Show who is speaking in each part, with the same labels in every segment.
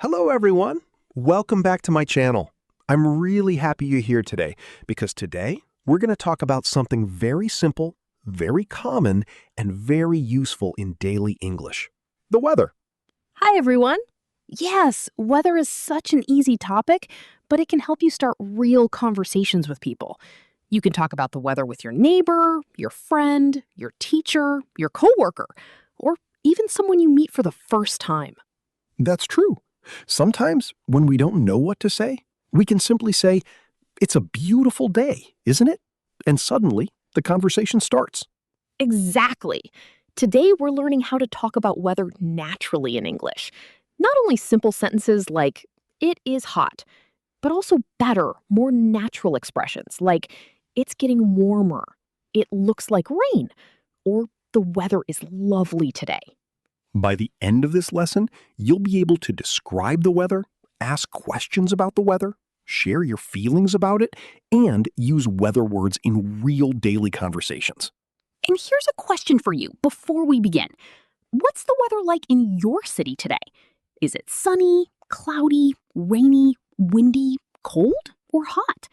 Speaker 1: Hello, everyone. Welcome back to my channel. I'm really happy you're here today because today we're going to talk about something very simple, very common, and very useful in daily English: the weather.
Speaker 2: Hi, everyone. Yes, weather is such an easy topic, but it can help you start real conversations with people. You can talk about the weather with your neighbor, your friend, your teacher, your coworker, or even someone you meet for the first time.
Speaker 1: That's true. Sometimes when we don't know what to say, we can simply say, "It's a beautiful day, isn't it?" And suddenly the conversation starts.
Speaker 2: Exactly. Today, we're learning how to talk about weather naturally in English. Not only simple sentences like, it is hot, but also better, more natural expressions like, it's getting warmer, it looks like rain, or the weather is lovely today.
Speaker 1: By the end of this lesson, you'll be able to describe the weather, ask questions about the weather, share your feelings about it, and use weather words in real daily conversations.
Speaker 2: And here's a question for you before we begin. What's the weather like in your city today? Is it sunny, cloudy, rainy, windy, cold, or hot?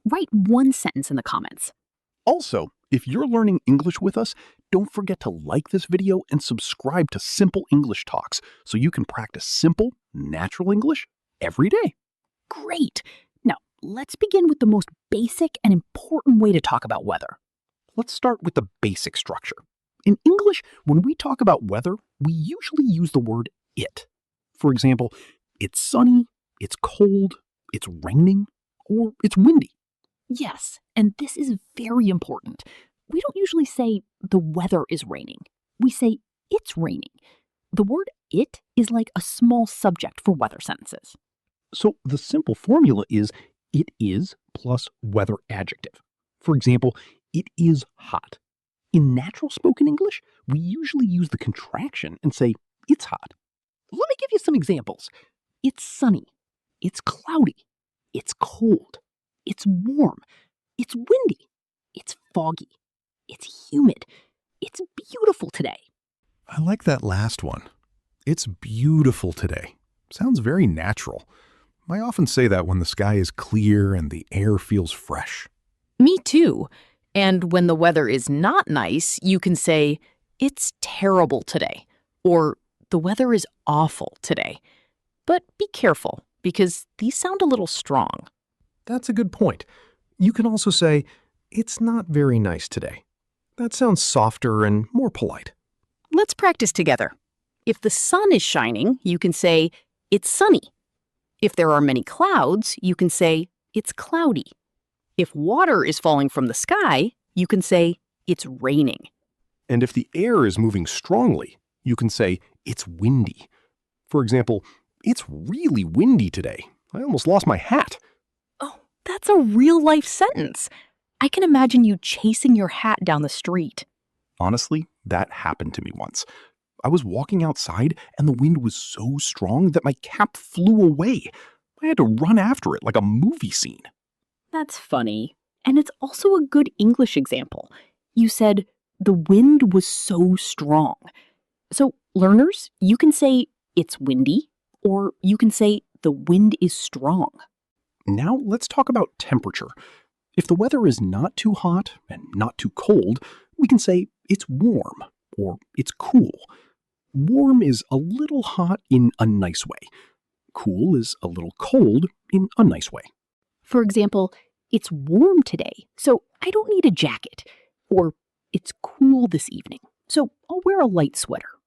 Speaker 2: Write one sentence in the comments.
Speaker 1: Also, if you're learning English with us, don't forget to like this video and subscribe to Simple English Talks so you can practice simple, natural English every day.
Speaker 2: Great! Now, let's begin with the most basic and important way to talk about weather.
Speaker 1: Let's start with the basic structure. In English, when we talk about weather, we usually use the word it. For example, it's sunny, it's cold, it's raining, or it's windy.
Speaker 2: Yes, and this is very important. We don't usually say the weather is raining. We say it's raining. The word it is like a small subject for weather sentences.
Speaker 1: So the simple formula is it is plus weather adjective. For example, it is hot. In natural spoken English, we usually use the contraction and say it's hot. Let me give you some examples. It's sunny. It's cloudy. It's cold. It's warm. It's windy. It's foggy. It's humid. It's beautiful today. I like that last one. It's beautiful today. Sounds very natural. I often say that when the sky is clear and the air feels fresh.
Speaker 2: Me too. And when the weather is not nice, you can say, it's terrible today, or the weather is awful today. But be careful, because these sound a little strong.
Speaker 1: That's a good point. You can also say, it's not very nice today. That sounds softer and more polite.
Speaker 2: Let's practice together. If the sun is shining, you can say, it's sunny. If there are many clouds, you can say, it's cloudy. If water is falling from the sky, you can say, it's raining.
Speaker 1: And if the air is moving strongly, you can say, it's windy. For example, it's really windy today. I almost lost my hat.
Speaker 2: Oh, that's a real-life sentence. I can imagine you chasing your hat down the street.
Speaker 1: Honestly, that happened to me once. I was walking outside and the wind was so strong that my cap flew away. I had to run after it like a movie scene.
Speaker 2: That's funny. And it's also a good English example. You said, the wind was so strong. So, learners, you can say, it's windy, or you can say, the wind is strong.
Speaker 1: Now let's talk about temperature. If the weather is not too hot and not too cold, we can say it's warm or it's cool. Warm is a little hot in a nice way. Cool is a little cold in a nice way.
Speaker 2: For example, it's warm today, so I don't need a jacket. Or it's cool this evening, so I'll wear a light sweater.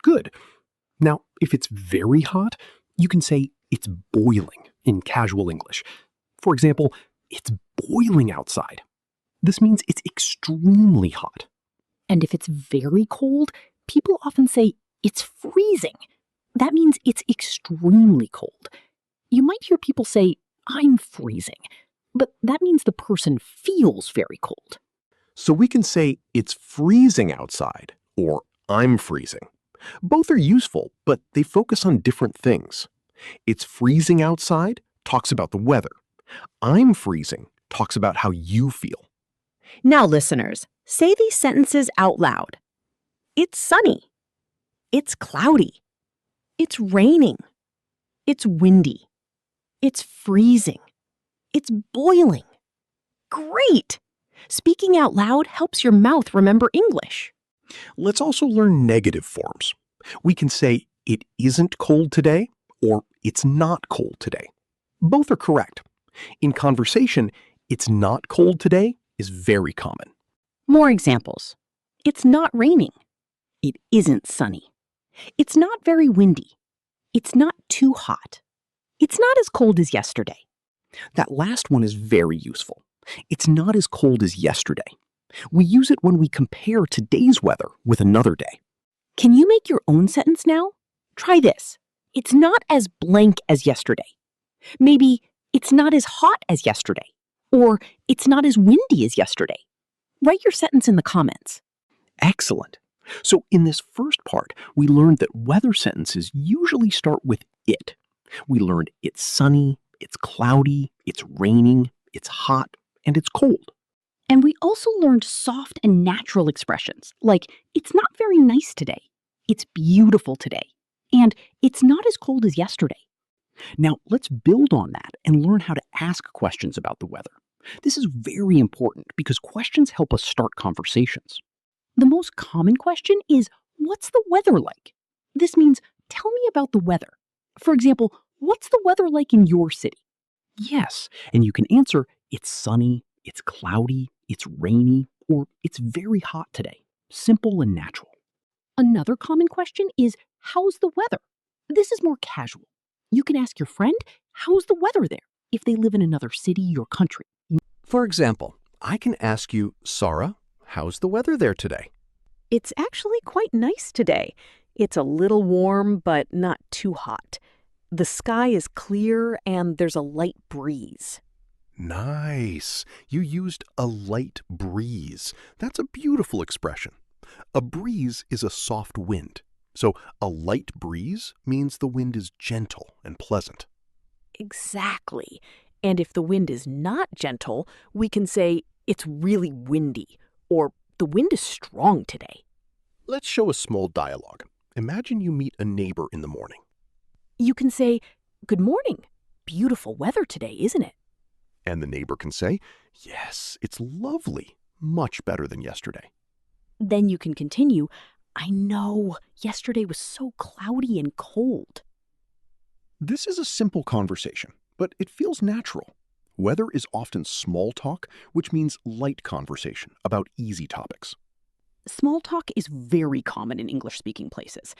Speaker 1: Good. Now, if it's very hot, you can say it's boiling in casual English. For example, it's boiling outside. This means it's extremely hot.
Speaker 2: And if it's very cold, people often say it's freezing. That means it's extremely cold. You might hear people say, I'm freezing, but that means the person feels very cold.
Speaker 1: So we can say it's freezing outside or I'm freezing. Both are useful, but they focus on different things. It's freezing outside talks about the weather. I'm freezing talks about how you feel.
Speaker 2: Now, listeners, say these sentences out loud. It's sunny. It's cloudy. It's raining.
Speaker 3: It's windy. It's freezing. It's boiling. Great! Speaking out loud helps your mouth remember English.
Speaker 1: Let's also learn negative forms. We can say, it isn't cold today, or it's not cold today. Both are correct. In conversation, it's not cold today is very common.
Speaker 3: More examples. It's not raining. It isn't sunny. It's not very windy. It's not too hot. It's not as cold as yesterday.
Speaker 1: That last one is very useful. It's not as cold as yesterday. We use it when we compare today's weather with another day.
Speaker 3: Can you make your own sentence now? Try this. It's not as blank as yesterday. Maybe it's not as hot as yesterday. Or it's not as windy as yesterday. Write your sentence in the comments.
Speaker 1: Excellent. So in this first part, we learned that weather sentences usually start with it. We learned it's sunny, it's cloudy, it's raining, it's hot, and it's cold.
Speaker 3: And we also learned soft and natural expressions like, it's not very nice today, it's beautiful today, and it's not as cold as yesterday.
Speaker 1: Now, let's build on that and learn how to ask questions about the weather. This is very important because questions help us start conversations.
Speaker 3: The most common question is, what's the weather like? This means, tell me about the weather. For example, what's the weather like in your city?
Speaker 1: Yes, and you can answer, it's sunny, it's cloudy, it's rainy, or it's very hot today. Simple and natural.
Speaker 3: Another common question is, how's the weather? This is more casual. You can ask your friend, how's the weather there, if they live in another city or country.
Speaker 1: For example, I can ask you, Sarah, how's the weather there today?
Speaker 3: It's actually quite nice today. It's a little warm, but not too hot. The sky is clear and there's a light breeze.
Speaker 4: Nice. You used a light breeze. That's a beautiful expression. A breeze is a soft wind. So a light breeze means the wind is gentle and pleasant.
Speaker 3: Exactly. And if the wind is not gentle, we can say it's really windy or the wind is strong today.
Speaker 4: Let's show a small dialogue. Imagine you meet a neighbor in the morning.
Speaker 3: You can say, good morning. Beautiful weather today, isn't it?
Speaker 4: And the neighbor can say, yes, it's lovely. Much better than yesterday.
Speaker 3: Then you can continue, I know, yesterday was so cloudy and cold.
Speaker 4: This is a simple conversation, but it feels natural. Weather is often small talk, which means light conversation about easy topics.
Speaker 3: Small talk is very common in English-speaking places.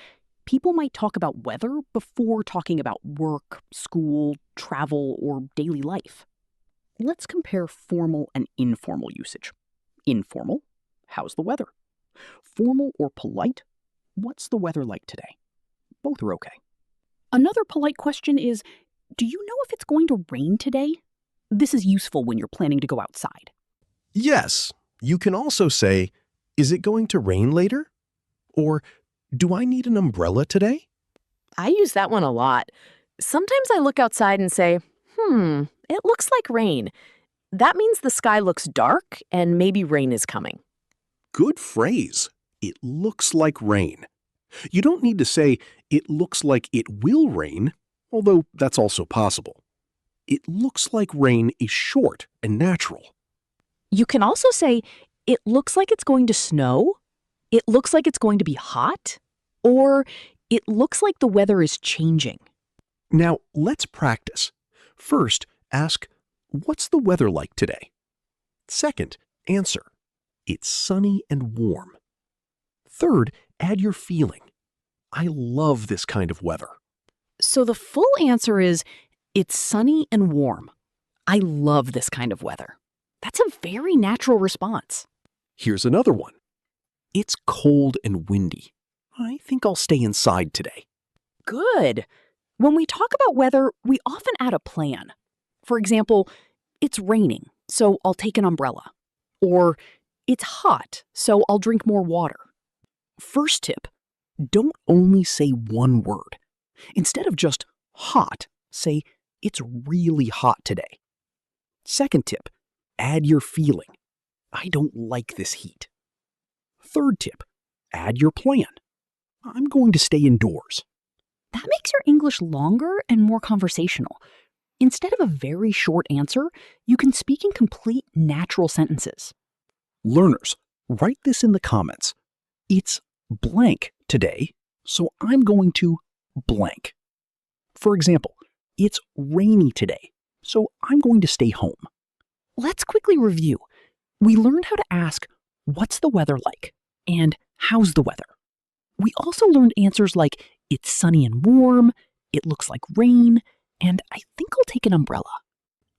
Speaker 3: People might talk about weather before talking about work, school, travel, or daily life.
Speaker 1: Let's compare formal and informal usage. Informal, how's the weather? Formal or polite, what's the weather like today? Both are okay.
Speaker 3: Another polite question is, do you know if it's going to rain today? This is useful when you're planning to go outside.
Speaker 4: Yes, you can also say, is it going to rain later? Or, do I need an umbrella today?
Speaker 2: I use that one a lot. Sometimes I look outside and say, it looks like rain. That means the sky looks dark and maybe rain is coming.
Speaker 4: Good phrase. It looks like rain. You don't need to say, it looks like it will rain, although that's also possible. It looks like rain is short and natural.
Speaker 3: You can also say, it looks like it's going to snow, it looks like it's going to be hot, or it looks like the weather is changing.
Speaker 4: Now, let's practice. First, ask, what's the weather like today? Second, answer, it's sunny and warm. Third, add your feeling. I love this kind of weather.
Speaker 3: So the full answer is, it's sunny and warm. I love this kind of weather. That's a very natural response.
Speaker 4: Here's another one. It's cold and windy. I think I'll stay inside today.
Speaker 3: Good. When we talk about weather, we often add a plan. For example, it's raining, so I'll take an umbrella. Or it's hot, so I'll drink more water.
Speaker 1: First tip, don't only say one word. Instead of just hot, say it's really hot today. Second tip, add your feeling. I don't like this heat. Third tip, add your plan. I'm going to stay indoors.
Speaker 3: That makes your English longer and more conversational. Instead of a very short answer, you can speak in complete natural sentences.
Speaker 1: Learners, write this in the comments. It's blank today, so I'm going to blank. For example, it's rainy today, so I'm going to stay home.
Speaker 3: Let's quickly review. We learned how to ask, what's the weather like? And how's the weather? We also learned answers like, it's sunny and warm, it looks like rain, and I think I'll take an umbrella.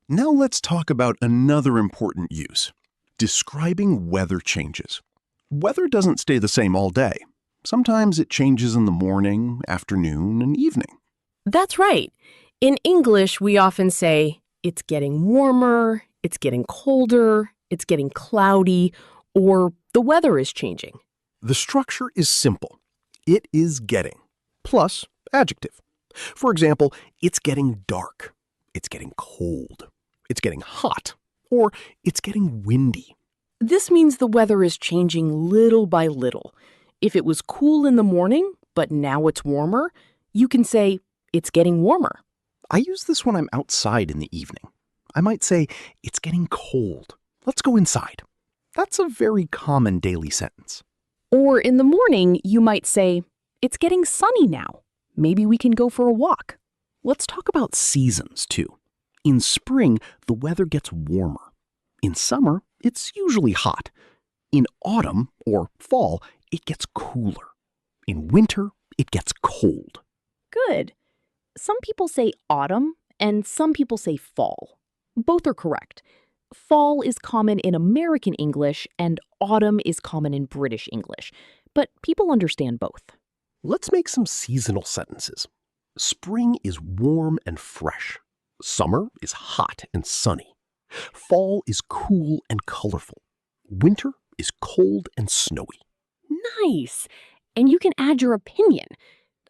Speaker 4: Now let's talk about another important use, describing weather changes. Weather doesn't stay the same all day. Sometimes it changes in the morning, afternoon, and evening.
Speaker 5: That's right. In English, we often say, it's getting warmer, it's getting colder, it's getting cloudy, or the weather is changing.
Speaker 4: The structure is simple. It is getting, plus adjective. For example, it's getting dark, it's getting cold, it's getting hot, or it's getting windy.
Speaker 5: This means the weather is changing little by little. If it was cool in the morning, but now it's warmer, you can say, it's getting warmer.
Speaker 1: I use this when I'm outside in the evening. I might say, it's getting cold. Let's go inside. That's a very common daily sentence.
Speaker 3: Or in the morning, you might say, it's getting sunny now. Maybe we can go for a walk.
Speaker 1: Let's talk about seasons, too. In spring, the weather gets warmer. In summer, it's usually hot. In autumn or fall, it gets cooler. In winter, it gets cold.
Speaker 3: Good. Some people say autumn and some people say fall. Both are correct. Fall is common in American English and autumn is common in British English, but people understand both.
Speaker 1: Let's make some seasonal sentences. Spring is warm and fresh. Summer is hot and sunny. Fall is cool and colorful. Winter is cold and snowy.
Speaker 3: Nice. And you can add your opinion.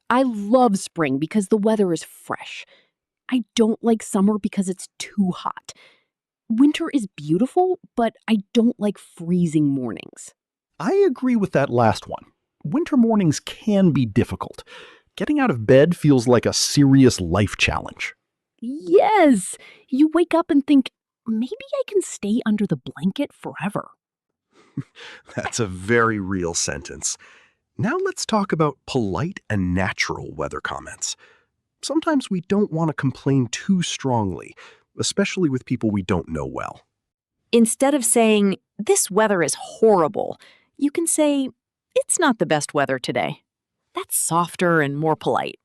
Speaker 3: I love spring because the weather is fresh. I don't like summer because it's too hot. Winter is beautiful, but I don't like freezing mornings.
Speaker 1: I agree with that last one. Winter mornings can be difficult. Getting out of bed feels like a serious life challenge.
Speaker 3: Yes! You wake up and think, maybe I can stay under the blanket forever.
Speaker 4: That's a very real sentence. Now let's talk about polite and natural weather comments. Sometimes we don't want to complain too strongly, especially with people we don't know well.
Speaker 3: Instead of saying, this weather is horrible, you can say, it's not the best weather today. That's softer and more polite.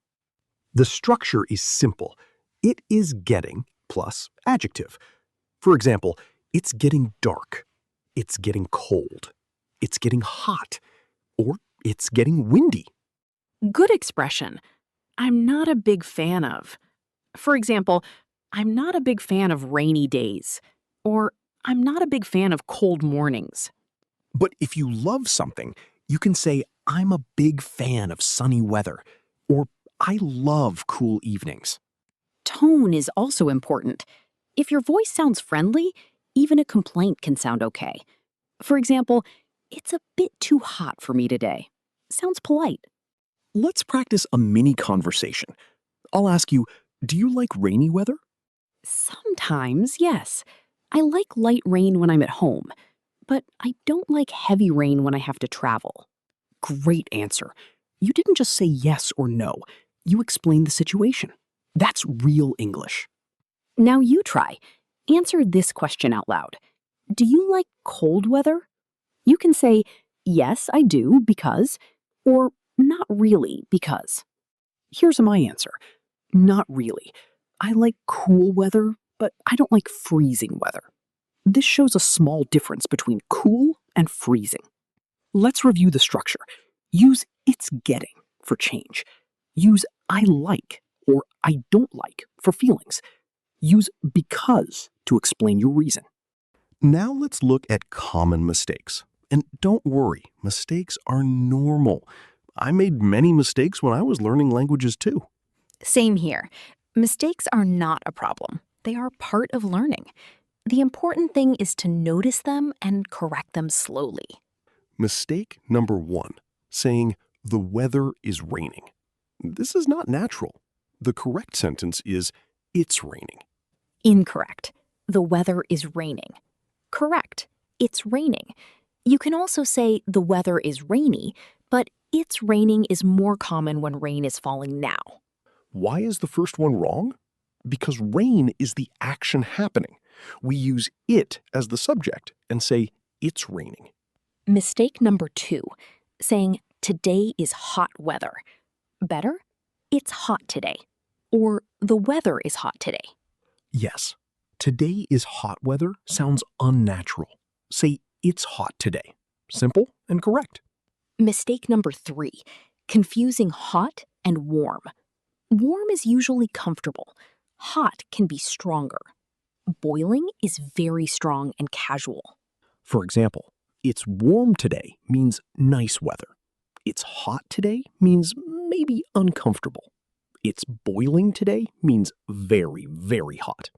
Speaker 4: The structure is simple. It is getting plus adjective. For example, it's getting dark. It's getting cold. It's getting hot. Or it's getting windy.
Speaker 3: Good expression. I'm not a big fan of. For example, I'm not a big fan of rainy days. Or I'm not a big fan of cold mornings.
Speaker 1: But if you love something, you can say, I'm a big fan of sunny weather, or I love cool evenings.
Speaker 3: Tone is also important. If your voice sounds friendly, even a complaint can sound okay. For example, it's a bit too hot for me today. Sounds polite.
Speaker 1: Let's practice a mini conversation. I'll ask you, do you like rainy weather?
Speaker 3: Sometimes, yes. I like light rain when I'm at home, but I don't like heavy rain when I have to travel.
Speaker 1: Great answer. You didn't just say yes or no. You explained the situation. That's real English.
Speaker 3: Now you try. Answer this question out loud. Do you like cold weather? You can say, yes, I do, because, or not really, because.
Speaker 1: Here's my answer. Not really. I like cool weather, but I don't like freezing weather. This shows a small difference between cool and freezing. Let's review the structure. Use it's getting for change. Use I like or I don't like for feelings. Use because to explain your reason. Now let's look at common mistakes. And don't worry, mistakes are normal. I made many mistakes when I was learning languages too.
Speaker 2: Same here. Mistakes are not a problem. They are part of learning. The important thing is to notice them and correct them slowly.
Speaker 4: Mistake number 1, saying the weather is raining. This is not natural. The correct sentence is, it's raining.
Speaker 3: Incorrect. The weather is raining. Correct. It's raining. You can also say the weather is rainy, but it's raining is more common when rain is falling now.
Speaker 4: Why is the first one wrong? Because rain is the action happening. We use it as the subject and say, it's raining.
Speaker 3: Mistake number 2, saying today is hot weather. Better, it's hot today. Or the weather is hot today.
Speaker 4: Yes, today is hot weather sounds unnatural. Say, it's hot today. Simple and correct.
Speaker 3: Mistake number 3, confusing hot and warm. Warm is usually comfortable. Hot can be stronger. Boiling is very strong and casual.
Speaker 4: For example, it's warm today means nice weather. It's hot today means maybe uncomfortable. It's boiling today means very, very hot.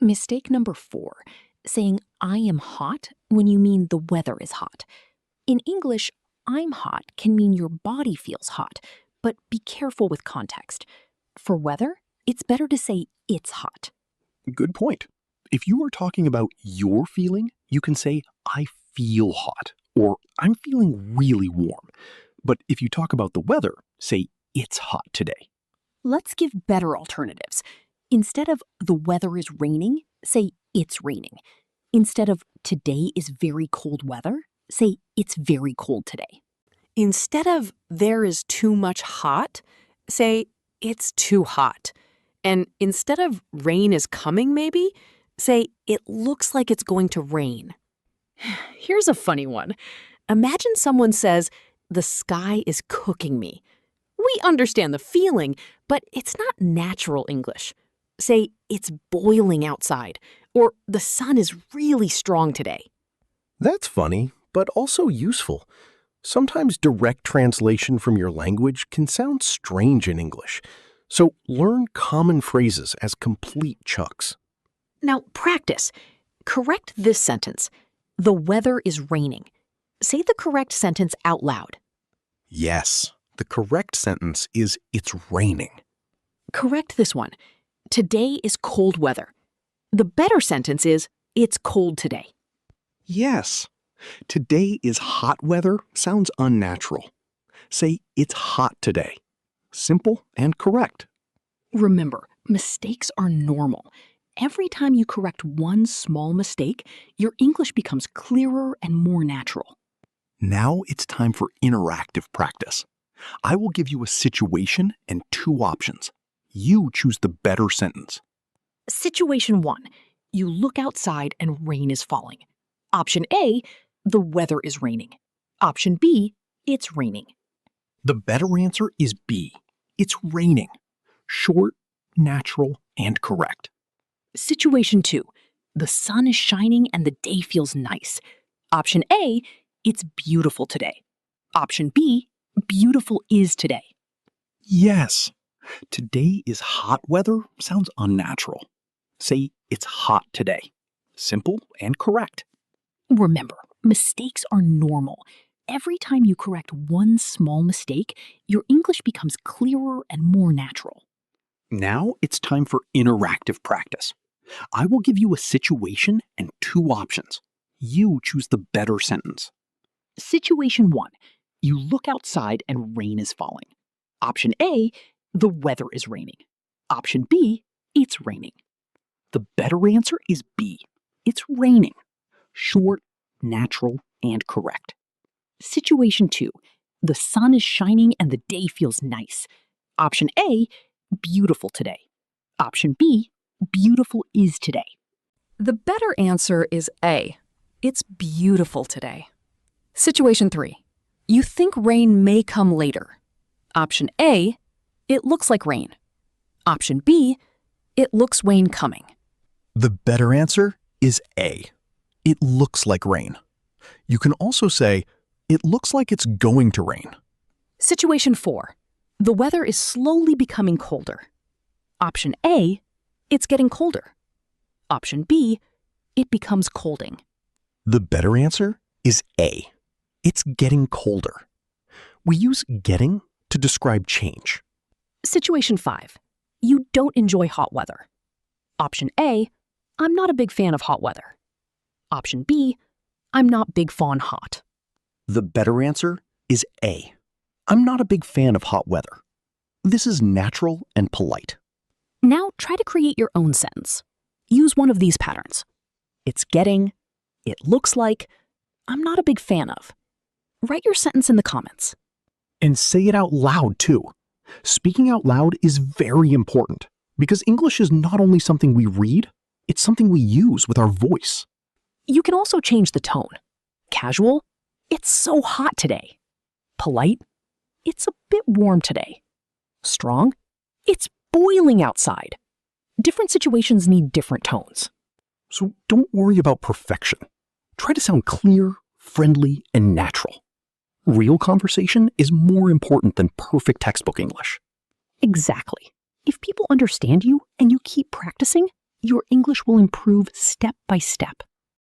Speaker 3: Mistake number 4, saying I am hot when you mean the weather is hot. In English, I'm hot can mean your body feels hot, but be careful with context. For weather, it's better to say it's hot.
Speaker 4: Good point. If you are talking about your feeling, you can say, I feel hot, or I'm feeling really warm. But if you talk about the weather, say, it's hot today.
Speaker 3: Let's give better alternatives. Instead of the weather is raining, say it's raining. Instead of today is very cold weather, say it's very cold today.
Speaker 5: Instead of there is too much hot, say it's too hot. And instead of rain is coming maybe, say it looks like it's going to rain. Here's a funny one. Imagine someone says, the sky is cooking me. We understand the feeling, but it's not natural English. Say, it's boiling outside, or the sun is really strong today.
Speaker 4: That's funny, but also useful. Sometimes direct translation from your language can sound strange in English. So learn common phrases as complete chunks.
Speaker 3: Now practice. Correct this sentence. The weather is raining. Say the correct sentence out loud.
Speaker 4: Yes, the correct sentence is it's raining.
Speaker 3: Correct this one. Today is cold weather. The better sentence is it's cold today.
Speaker 4: Yes, today is hot weather sounds unnatural. Say it's hot today. Simple and correct.
Speaker 3: Remember, mistakes are normal. Every time you correct one small mistake, your English becomes clearer and more natural.
Speaker 4: Now it's time for interactive practice. I will give you a situation and 2 options. You choose the better sentence.
Speaker 3: Situation 1. You look outside and rain is falling. Option A, the weather is raining. Option B, it's raining.
Speaker 1: The better answer is B. It's raining. Short, natural, and correct.
Speaker 3: Situation 2. The sun is shining and the day feels nice. Option A, it's beautiful today. Option B, beautiful is today.
Speaker 1: Yes. Today is hot weather sounds unnatural. Say it's hot today. Simple and correct.
Speaker 3: Remember, mistakes are normal. Every time you correct one small mistake, your English becomes clearer and more natural.
Speaker 1: Now it's time for interactive practice. I will give you a situation and 2 options. You choose the better sentence. Situation 1. You look outside and rain is falling. Option A, the weather is raining. Option B, it's raining. The better answer is B. It's raining. Short, natural, and correct. Situation 2. The sun is shining and the day feels nice. Option A, beautiful today. Option B, beautiful is today.
Speaker 6: The better answer is A. It's beautiful today. Situation 3. You think rain may come later. Option A, it looks like rain. Option B, it looks rain coming.
Speaker 4: The better answer is A. It looks like rain. You can also say, it looks like it's going to rain.
Speaker 3: Situation 4. The weather is slowly becoming colder. Option A, it's getting colder. Option B, it becomes colding.
Speaker 4: The better answer is A. It's getting colder. We use getting to describe change.
Speaker 3: Situation 5. You don't enjoy hot weather. Option A, I'm not a big fan of hot weather. Option B, I'm not big fan hot.
Speaker 4: The better answer is A. I'm not a big fan of hot weather. This is natural and polite.
Speaker 3: Now try to create your own sentence. Use one of these patterns. It's getting, it looks like, I'm not a big fan of. Write your sentence in the comments.
Speaker 1: And say it out loud, too. Speaking out loud is very important because English is not only something we read, it's something we use with our voice.
Speaker 3: You can also change the tone. Casual, it's so hot today. Polite, it's a bit warm today. Strong, it's boiling outside. Different situations need different tones.
Speaker 1: So don't worry about perfection. Try to sound clear, friendly, and natural. Real conversation is more important than perfect textbook English.
Speaker 3: Exactly. If people understand you and you keep practicing, your English will improve step by step.